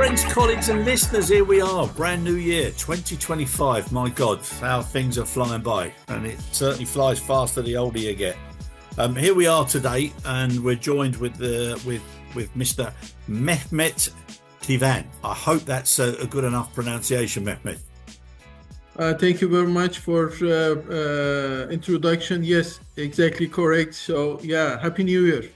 Friends, colleagues and listeners, here we are, brand new year, 2025. My God, how things are flying by, and it certainly flies faster the older you get. Here we are today, and we're joined with Mr. Mehmet Keyvan. I hope that's a good enough pronunciation, Mehmet. Thank you very much for introduction. Yes, exactly correct. So yeah, Happy New Year.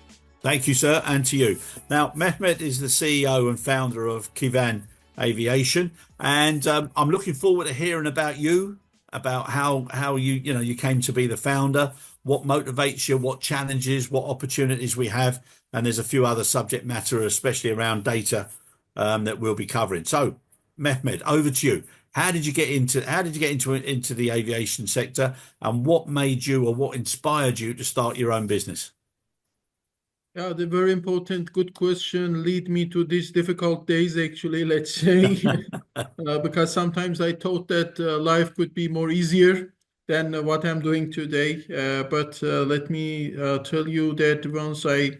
Thank you, sir, and to you. Now, Mehmet is the CEO and founder of Keyvan Aviation, and I'm looking forward to hearing about you, about how you came to be the founder, what motivates you, what challenges, what opportunities we have, and there's a few other subject matter, especially around data, that we'll be covering. So, Mehmet, over to you. How did you get into the aviation sector, and what made you or what inspired you to start your own business? Yeah, the very important, good question lead me to these difficult days, actually, let's say, because sometimes I thought that life could be more easier than what I'm doing today. But let me tell you that once I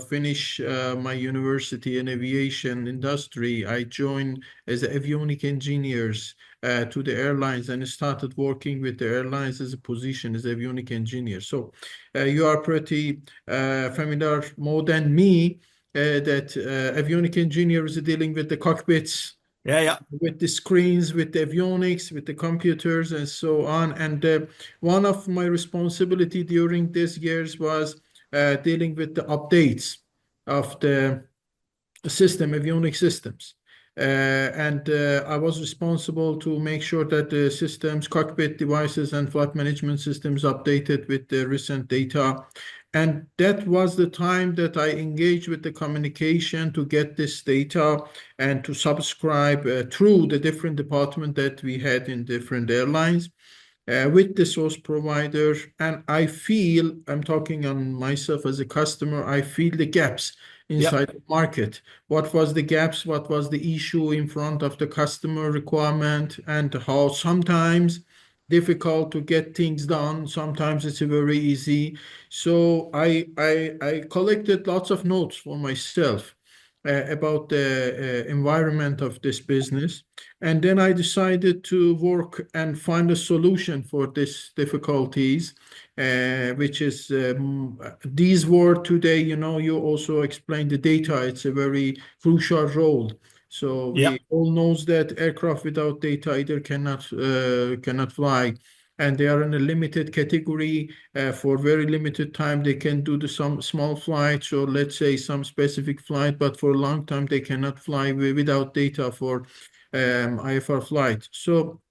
finish my university in aviation industry, I joined as avionic engineers to the airlines and started working with the airlines as a position as avionic engineer. So you are pretty familiar more than me that avionic engineers are dealing with the cockpits, Yeah. with the screens, with the avionics, with the computers, and so on. And one of my responsibility during these years was dealing with the updates of the system, avionic systems. And I was responsible to make sure that the systems, cockpit devices, and flight management systems updated with the recent data. And that was the time that I engaged with the communication to get this data and to subscribe through the different departments that we had in different airlines with the source provider. And I feel, I'm talking on myself as a customer, I feel the gaps inside the market. What was the gaps? What was the issue in front of the customer requirement, and how sometimes difficult to get things done. Sometimes it's very easy. So I collected lots of notes for myself about the environment of this business. And then I decided to work and find a solution for these difficulties, which is these were today, you also explained the data. It's a very crucial role. So we all knows that aircraft without data either cannot fly, and they are in a limited category. For very limited time, they can do some small flights, or let's say some specific flight, but for a long time they cannot fly without data for IFR flight. So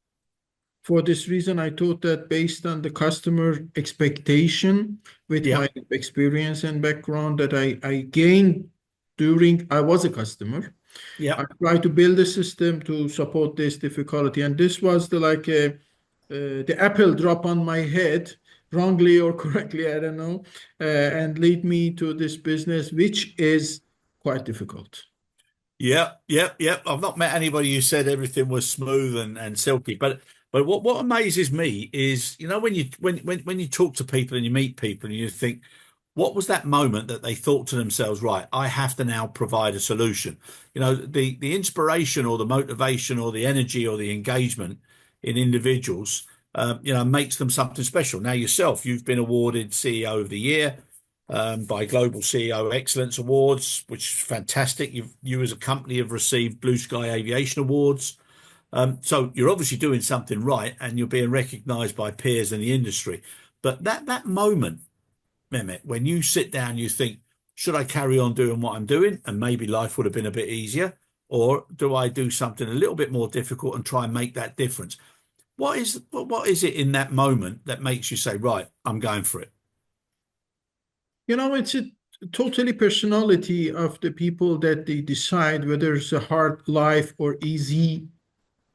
for this reason, I thought that based on the customer expectation, with my experience and background that I gained during I was a customer, I tried to build a system to support this difficulty. And this was the apple drop on my head, wrongly or correctly, I don't know, and lead me to this business, which is quite difficult. Yeah. I've not met anybody who said everything was smooth and silky, but what amazes me is, when you talk to people and you meet people and you think, what was that moment that they thought to themselves, right, I have to now provide a solution? The inspiration or the motivation or the energy or the engagement in individuals, makes them something special. Now yourself, you've been awarded CEO of the Year by Global CEO Excellence Awards, which is fantastic. You as a company have received Blue Sky Aviation Awards. So you're obviously doing something right, and you're being recognised by peers in the industry. But that moment, Mehmet, when you sit down, you think, should I carry on doing what I'm doing and maybe life would have been a bit easier, or do I do something a little bit more difficult and try and make that difference? What is it in that moment that makes you say, right, I'm going for it? It's a totally personality of the people that they decide whether it's a hard life or easy,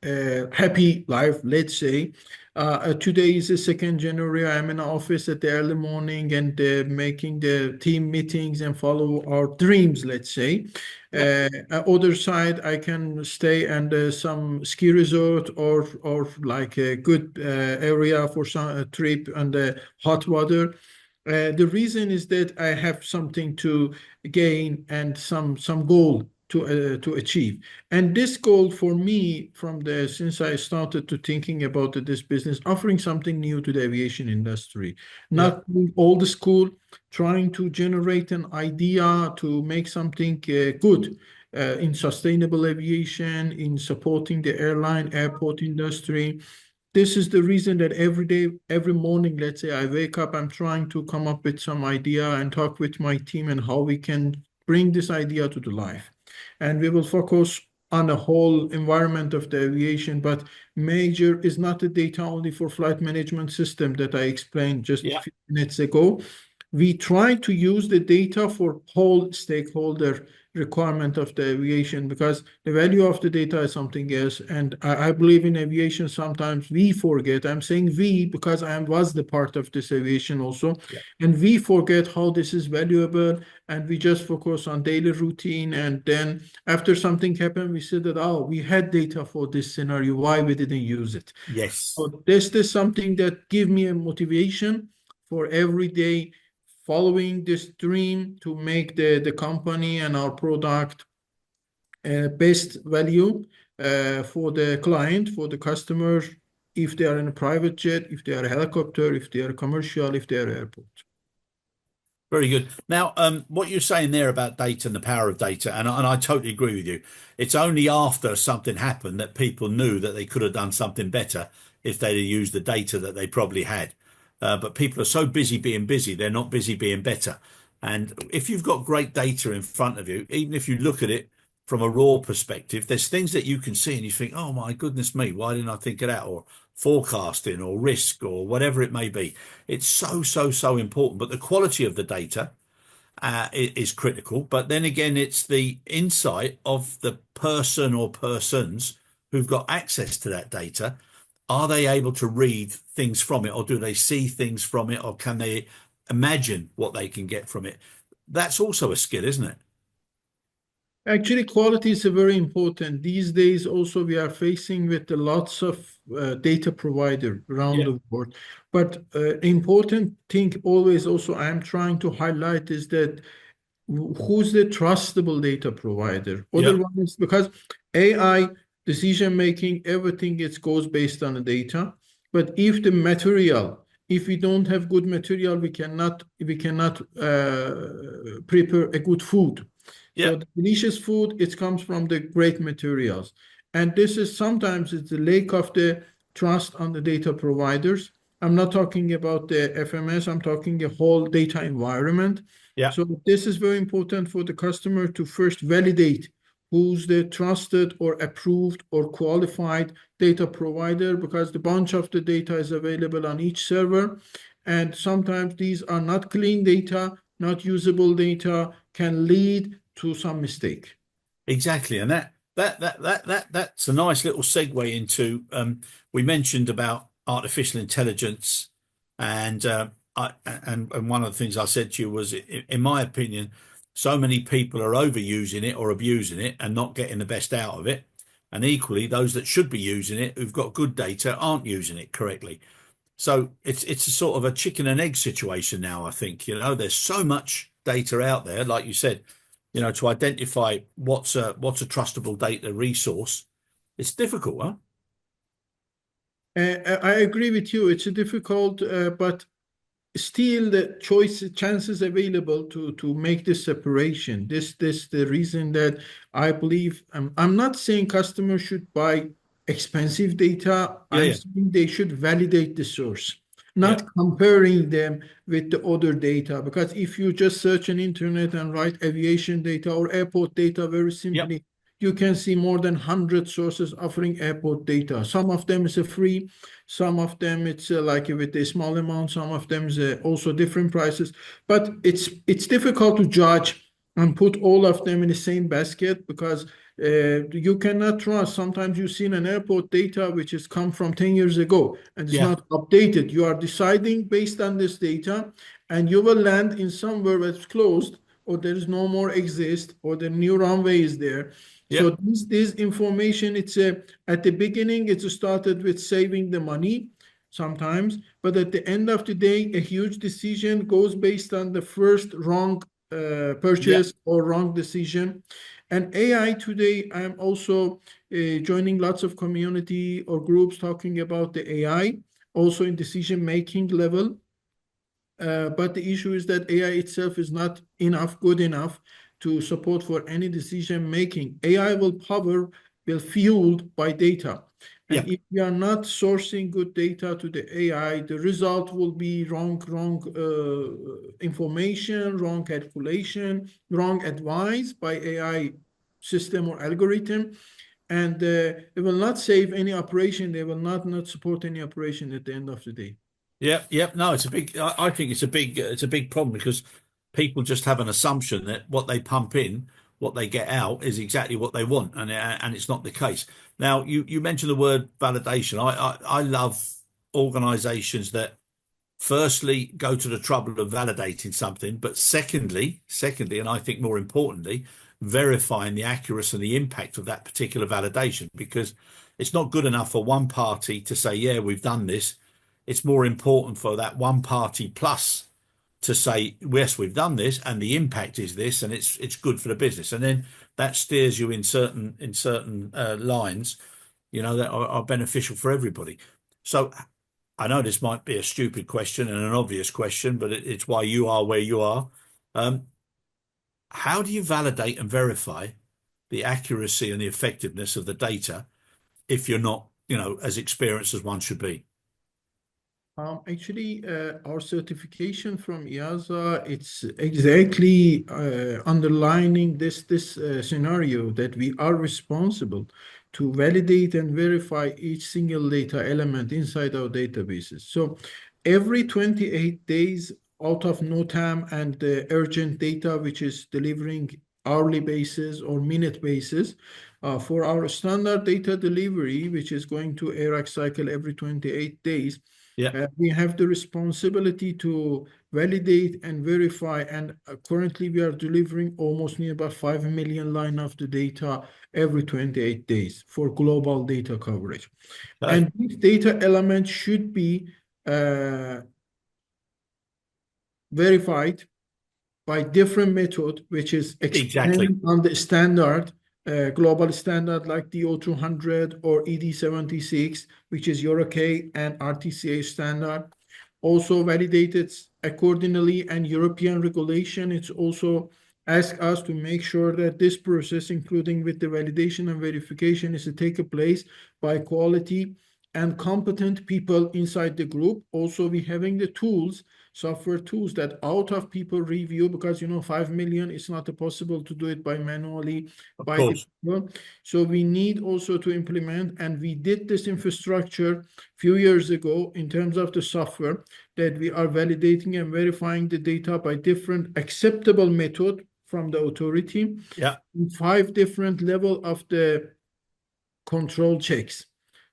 happy life, let's say. Today is the 2nd January. I'm in the office at the early morning and making the team meetings and follow our dreams, let's say. Other side, I can stay and some ski resort or like a good area for some trip and hot water. The reason is that I have something to gain and some goal to achieve. And this goal for me, from the since I started to thinking about this business, offering something new to the aviation industry, Yeah. not being old school, trying to generate an idea to make something good in sustainable aviation, in supporting the airline, airport industry. This is the reason that every day, every morning, let's say I wake up, I'm trying to come up with some idea and talk with my team and how we can bring this idea to the life. And we will focus on the whole environment of the aviation, but major is not the data only for flight management system that I explained just a Yeah. few minutes ago. We try to use the data for whole stakeholder requirement of the aviation, because the value of the data is something else. And I believe in aviation, sometimes we forget. I'm saying we because I was the part of this aviation also. Yeah. And we forget how this is valuable, and we just focus on daily routine. And then after something happened, we said that, oh, we had data for this scenario. Why we didn't use it? Yes. So this is something that give me a motivation for every day following this dream to make the company and our product best value for the client, for the customer, if they are in a private jet, if they are a helicopter, if they are commercial, if they are airport. Very good. Now, what you're saying there about data and the power of data, and I totally agree with you. It's only after something happened that people knew that they could have done something better if they'd have used the data that they probably had. But people are so busy being busy, they're not busy being better. And if you've got great data in front of you, even if you look at it from a raw perspective, there's things that you can see and you think, oh my goodness me, why didn't I think of that? Or forecasting or risk or whatever it may be. It's so important. But the quality of the data is critical. But then again, it's the insight of the person or persons who've got access to that data. Are they able to read things from it, or do they see things from it, or can they imagine what they can get from it? That's also a skill, isn't it? Actually, quality is very important. These days, also, we are facing with lots of data provider around Yeah. the world. But important thing always also I'm trying to highlight is that who's the trustable data provider? Yeah. Otherwise, because AI decision making, everything it goes based on the data. But if the material, if we don't have good material, we cannot prepare a good food. Yeah. So the delicious food, it comes from the great materials. And this is sometimes it's the lack of the trust on the data providers. I'm not talking about the FMS, I'm talking the whole data environment. Yeah. So this is very important for the customer to first validate who's the trusted or approved or qualified data provider, because the bunch of the data is available on each server. And sometimes these are not clean data, not usable data, can lead to some mistake. Exactly, and that's a nice little segue into we mentioned about artificial intelligence, and and one of the things I said to you was, in my opinion, so many people are overusing it or abusing it and not getting the best out of it, and equally those that should be using it, who've got good data, aren't using it correctly. So it's a sort of a chicken and egg situation now, I think. There's so much data out there, like you said, to identify what's a trustable data resource. It's difficult, huh? I agree with you. It's difficult, but still the choice chances available to make this separation. This the reason that I believe I'm not saying customers should buy expensive data. Yeah, I'm yeah, saying they should validate the source, yeah, not comparing them with the other data. Because if you just search on internet and write aviation data or airport data very yeah, simply, you can see more than 100 sources offering airport data. Some of them is a free, some of them it's like with a small amount, some of them is also different prices. But it's difficult to judge and put all of them in the same basket, because you cannot trust. Sometimes you see an airport data which has come from 10 years ago and it's yeah, not updated. You are deciding based on this data, and you will land in somewhere that's closed, or there is no more exist, or the new runway is there. yeah. So this information, it's at the beginning, it's started with saving the money sometimes, but at the end of the day, a huge decision goes based on the first wrong Yeah, purchase or wrong decision. And AI today, I'm also joining lots of community or groups talking about the AI, also in decision making level. But the issue is that AI itself is not good enough to support for any decision making. AI will fueled by data. yeah, And if we are not sourcing good data to the AI, the result will be wrong information, wrong calculation, wrong advice by AI system or algorithm. And it will not save any operation. They will not support any operation at the end of the day. yeah, yeah. No, it's a big. I think it's a big problem because people just have an assumption that what they pump in, what they get out, is exactly what they want, and it's not the case. Now, you mentioned the word validation. I love organisations that firstly go to the trouble of validating something, but secondly, and I think more importantly, verifying the accuracy and the impact of that particular validation, because it's not good enough for one party to say, yeah, we've done this. It's more important for that one party plus to say, yes, we've done this and the impact is this and it's good for the business. And then that steers you in certain lines, that are beneficial for everybody. So I know this might be a stupid question and an obvious question, but it's why you are where you are. Um, how do you validate and verify the accuracy and the effectiveness of the data if you're not, as experienced as one should be? Actually, our certification from EASA, it's exactly underlining this scenario that we are responsible to validate and verify each single data element inside our databases. So every 28 days out of NOTAM and the urgent data, which is delivering hourly basis or minute basis, for our standard data delivery, which is going to ARAC cycle every 28 days, Yeah. we have the responsibility to validate and verify, and currently we are delivering almost near about 5 million line of the data every 28 days for global data coverage. Okay. And these data elements should be verified by different method, which is Exactly. expand on the standard, global standard like DO200 or ED76, which is EuroK and RTCA standard. Also validated accordingly, and European regulation, it's also ask us to make sure that this process, including with the validation and verification, is to take place by quality and competent people inside the group. Also, we having the tools, software tools that out of people review, because 5 million, it's not possible to do it by manually Of by the course. people. So we need also to implement, and we did this infrastructure few years ago in terms of the software, that we are validating and verifying the data by different acceptable method from the authority Yeah. in 5 different level of the control checks.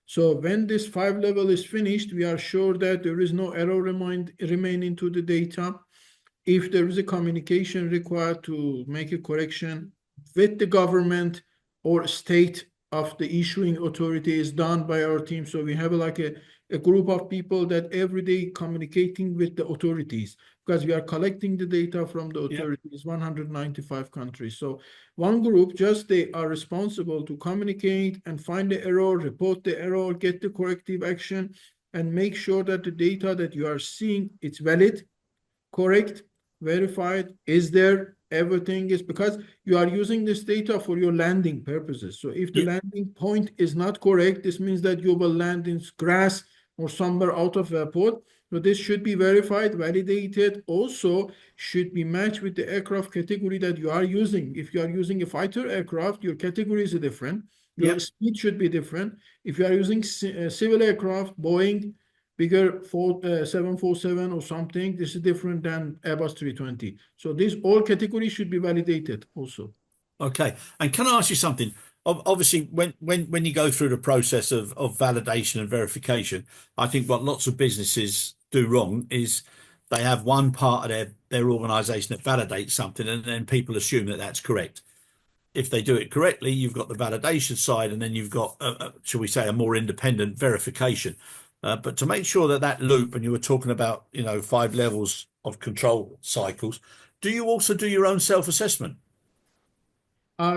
So when this 5 level is finished, we are sure that there is no error remaining to the data. If there is a communication required to make a correction with the government or state of the issuing authority, is done by our team. So we have like a group of people that every day communicating with the authorities, because we are collecting the data from the Yeah. authorities, 195 countries. So one group, just they are responsible to communicate and find the error, report the error, get the corrective action, and make sure that the data that you are seeing, it's valid, correct, verified, is there, everything is, because you are using this data for your landing purposes. So if the Yeah. landing point is not correct, this means that you will land in grass or somewhere out of a port. So this should be verified, validated, also should be matched with the aircraft category that you are using. If you are using a fighter aircraft, your category is different. Your Yeah. speed should be different. If you are using civil aircraft, Boeing, bigger 747 or something, this is different than Airbus 320. So these all categories should be validated also. Okay. And can I ask you something? Obviously, when you go through the process of validation and verification, I think what lots of businesses do wrong is they have one part of their organization that validates something, and then people assume that that's correct. If they do it correctly, you've got the validation side, and then you've got, shall we say, a more independent verification. But to make sure that loop, and you were talking about, 5 levels of control cycles, Do you also do your own self-assessment?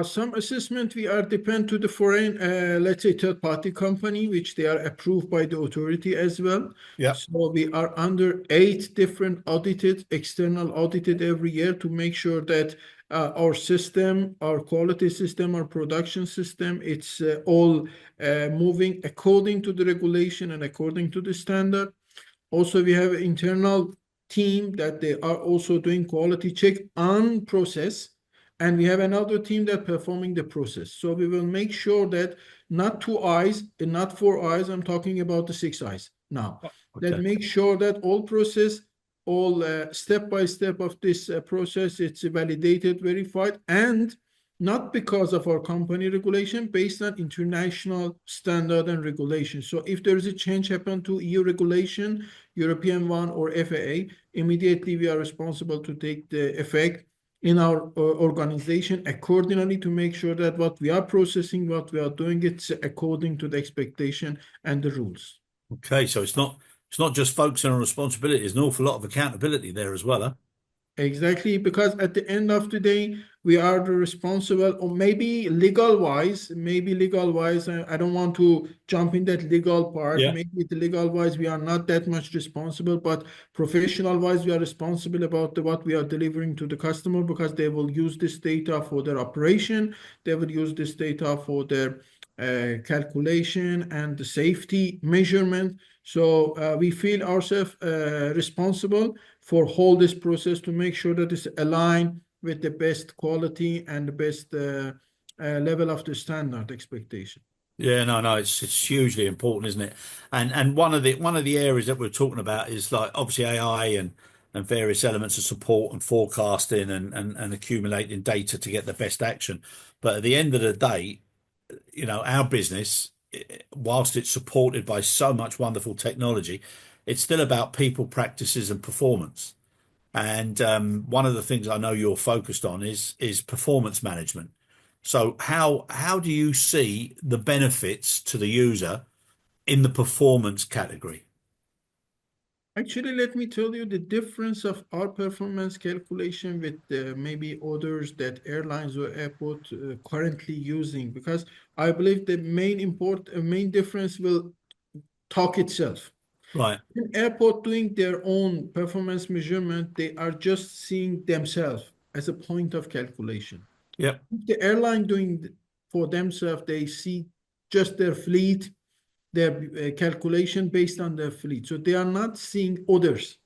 Some assessment we are depend to the foreign, let's say third-party company, which they are approved by the authority as well. Yeah. So we are under 8 different audited, external audited every year to make sure that our system, our quality system, our production system, it's all moving according to the regulation and according to the standard. Also, we have an internal team that they are also doing quality check on process, and we have another team that performing the process. So we will make sure that not 2 eyes and not 4 eyes. I'm talking about the 6 eyes now. That Okay. make sure that all process, all step by step of this process, it's validated, verified, and not because of our company regulation, based on international standard and regulation. So if there is a change happen to EU regulation, European one or FAA, immediately we are responsible to take the effect in our organization accordingly to make sure that what we are processing, what we are doing, it's according to the expectation and the rules. Okay. So it's not just focusing on responsibility. There's an awful lot of accountability there as well, huh? Exactly, because at the end of the day, we are the responsible, or maybe legal wise, I don't want to jump in that legal part. Yeah. Maybe the legal wise, we are not that much responsible, but professional wise, we are responsible about what we are delivering to the customer because they will use this data for their operation. They will use this data for their calculation and the safety measurement. So we feel ourselves responsible for whole this process to make sure that it's aligned with the best quality and the best level of the standard expectation. Yeah, no, no, it's hugely important, isn't it? And one of the areas that we're talking about is like obviously AI and various elements of support and forecasting and accumulating data to get the best action. But at the end of the day, our business, whilst it's supported by so much wonderful technology, it's still about people, practices, and performance. And one of the things I know you're focused on is performance management. So how do you see the benefits to the user in the performance category? Actually, let me tell you the difference of our performance calculation with maybe others that airlines or airport currently using, because I believe the main difference will talk itself. Right. In airport doing their own performance measurement, they are just seeing themselves as a point of calculation. Yep. If the airline doing for themselves, they see just their fleet, their calculation based on their fleet. So they are not seeing others.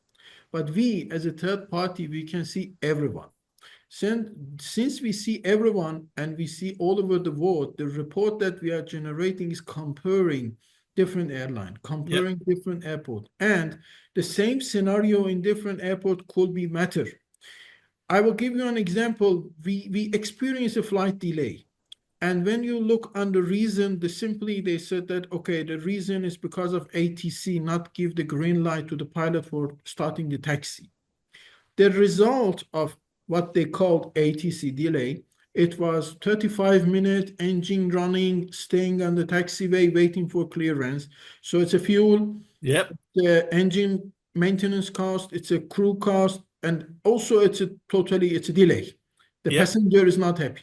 But we, as a third party, we can see everyone. Since we see everyone and we see all over the world, the report that we are generating is comparing different airline, Yep. comparing different airport, and the same scenario in different airport could be matter. I will give you an example. We experience a flight delay. And when you look on the reason, they said that, okay, the reason is because of ATC not give the green light to the pilot for starting the taxi. The result of what they called ATC delay, it was 35-minute engine running, staying on the taxiway, waiting for clearance. So it's a fuel, Yep. the engine maintenance cost, it's a crew cost, and also it's a delay. The Yep. passenger is not happy.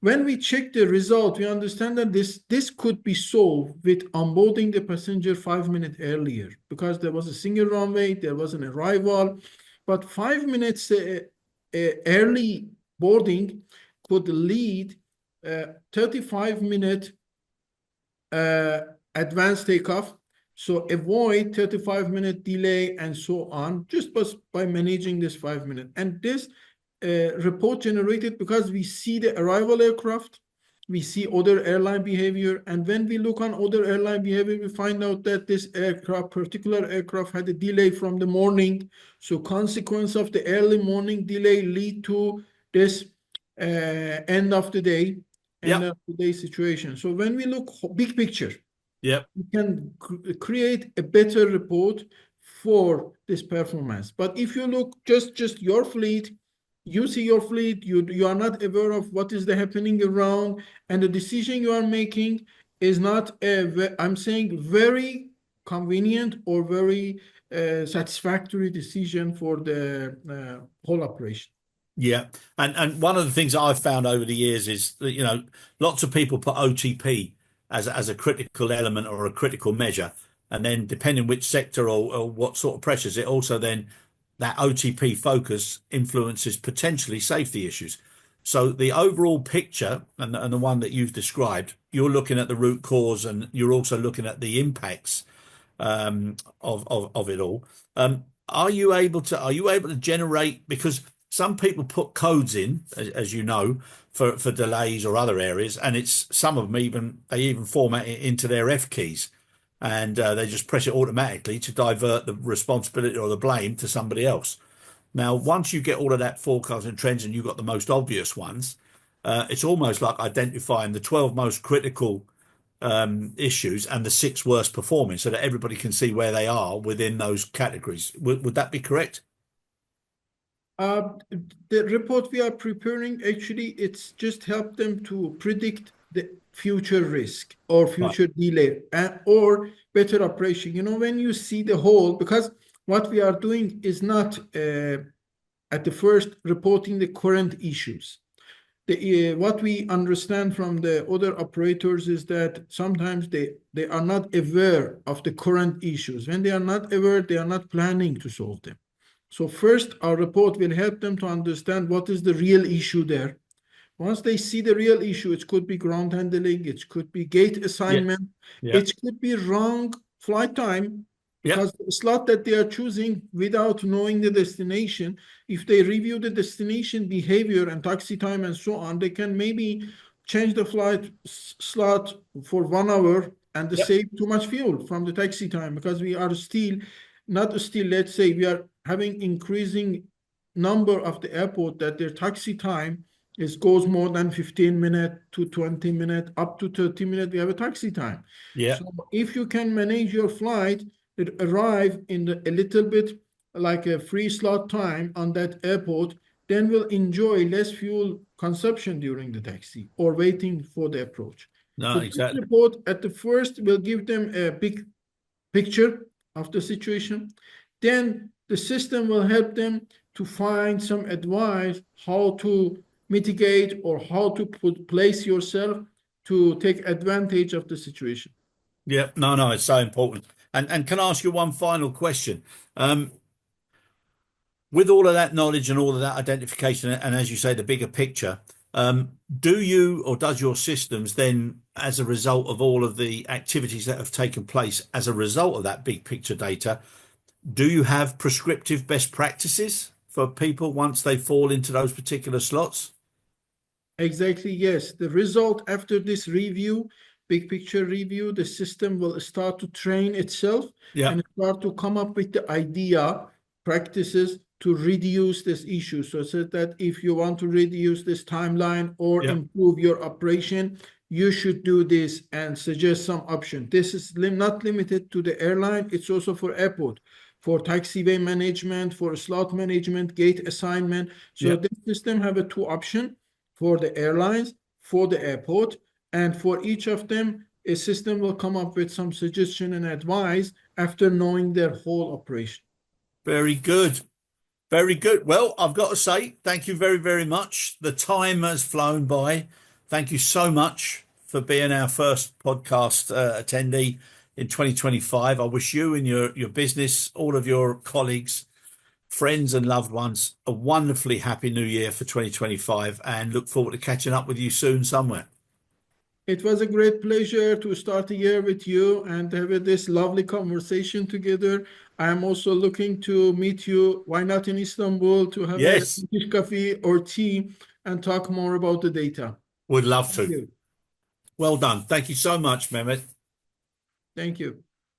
When we check the result, we understand that this could be solved with onboarding the passenger 5 minutes earlier because there was a single runway, there was an arrival, but 5 minutes early boarding could lead 35-minute advanced takeoff. So avoid 35-minute delay and so on, just by managing this 5 minutes. And this report generated because we see the arrival aircraft, we see other airline behavior, and when we look on other airline behavior, we find out that this particular aircraft had a delay from the morning. So consequence of the early morning delay lead to this end of the day, Yep. situation. So when we look big picture, Yep. we can create a better report for this performance. But if you look just your fleet, you see your fleet, you are not aware of what is the happening around, and the decision you are making is not I'm saying very convenient or very satisfactory decision for the whole operation. Yeah, and one of the things I've found over the years is that lots of people put OTP as a critical element or a critical measure, and then depending which sector or what sort of pressures, it also then that OTP focus influences potentially safety issues. So the overall picture and the one that you've described, you're looking at the root cause and you're also looking at the impacts of it all. Are you able to generate, because some people put codes in, as you know, for delays or other areas, and it's some of them even format it into their F keys, and they just press it automatically to divert the responsibility or the blame to somebody else. Now, once you get all of that forecast and trends, and you've got the most obvious ones, it's almost like identifying the 12 most critical issues and the six worst performing, so that everybody can see where they are within those categories. Would that be correct? Uh, the report we are preparing, actually, it's just help them to predict the future risk or Right. future delay and or better operation. When you see the whole, because what we are doing is not at the first reporting the current issues. What we understand from the other operators is that sometimes they are not aware of the current issues. When they are not aware, they are not planning to solve them. So first, our report will help them to understand what is the real issue there. Once they see the real issue, it could be ground handling, it could be gate Yeah. assignment, Yeah. it could be wrong flight time, Yeah. because the slot that they are choosing without knowing the destination, if they review the destination behavior and taxi time and so on, they can maybe change the flight slot for 1 hour and Yeah. save too much fuel from the taxi time, because we are still, not still, let's say we are having increasing number of the airport that their taxi time goes more than 15 minutes to 20 minutes, up to 30 minutes, we have a taxi time. Yeah. So if you can manage your flight, it arrive in a little bit like a free slot time on that airport, then we'll enjoy less fuel consumption during the taxi or waiting for the approach. No, So this exactly. report at the first will give them a big picture of the situation. Then the system will help them to find some advice how to mitigate or how to place yourself to take advantage of the situation. Yeah. No, no, it's so important. And can I ask you one final question? Um, with all of that knowledge and all of that identification, and as you say, the bigger picture, do you or does your systems then, as a result of all of the activities that have taken place as a result of that big picture data, do you have prescriptive best practices for people once they fall into those particular slots? Exactly, yes. The result after this review, big picture review, the system will start to train itself Yeah. and start to come up with the idea, practices to reduce this issue. So that if you want to reduce this timeline or Yeah. improve your operation, you should do this and suggest some option. This is not limited to the airline, it's also for airport, for taxiway management, for slot management, gate assignment. So Yeah. this system have a two option for the airlines, for the airport, and for each of them, a system will come up with some suggestion and advice after knowing their whole operation. Very good. Very good. Well, I've got to say, thank you very, very much. The time has flown by. Thank you so much for being our first podcast attendee in 2025. I wish you and your business, all of your colleagues, friends, and loved ones a wonderfully happy new year for 2025, and look forward to catching up with you soon somewhere. It was a great pleasure to start the year with you and have this lovely conversation together. I am also looking to meet you, why not in Istanbul, to have a Yes, Turkish coffee or tea and talk more about the data. would love Thank to. you. Well done. Thank you so much, Mehmet. Thank you.